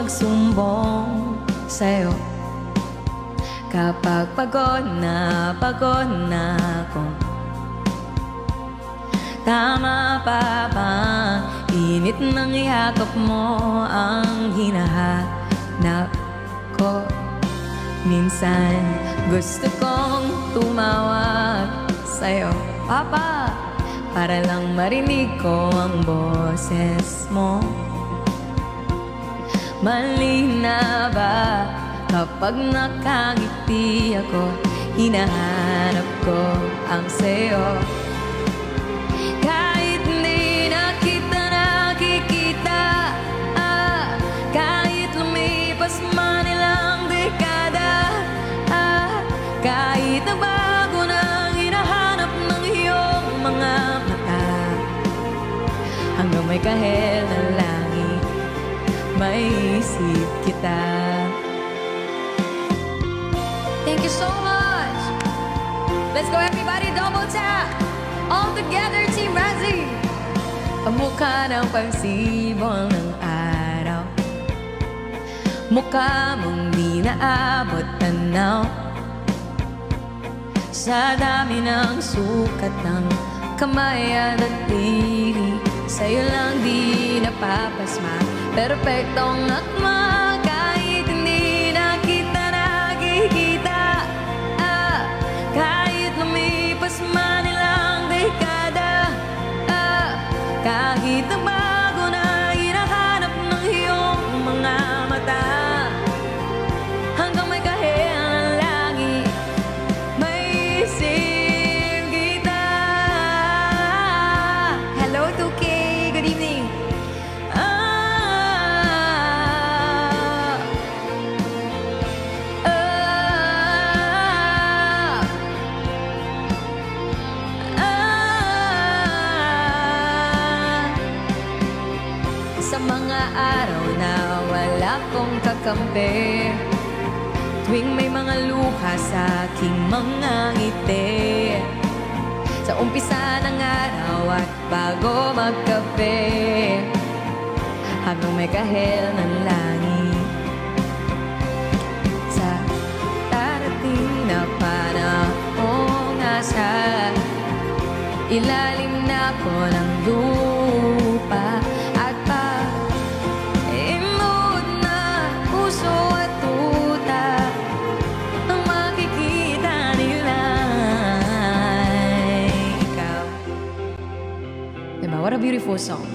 magsumbong sa'yo kapag pagod na ako. Tama pa bang init ng yakap mo ang hinahanap ko? Minsan gusto kong tumawag sa'yo, Papa, para lang marinig ko ang boses mo. Mali na ba kapag nakangiti ako, hinahanap ko ang sayo? Kahit hindi na kita nakikita, kahit lumipas man ilang dekada, kahit nabago na ang hinahanap ng iyong mga mata, hanggang may kahel na langit, may isip kita. Thank you so much. Let's go everybody, double tap. All together, Team Razzie. Pamukha ng pagsibol ng araw, mukha mong di naabot tanaw. Sa dami ng sukat ng kamay at dili, sa'yo lang di napapasma, perpektong akma. Kahit hindi na kita nakikita, kahit lumipas man ilang dekada, kahit nabago na hinahanap ng iyong mga mata, hanggang may kahel ng langit, may isip kita. Hello 2K, good evening. Sa mga araw na wala kong kakampi, tuwing may mga luha sa aking mga ngiti, sa umpisa ng araw at bago magkape, habang may kahel ng langit, sa darating na panahong nasa ilalim na ako ng lupa, at imod na puso at tuta, ang makikita nila ay ikaw. Diba? What a beautiful song.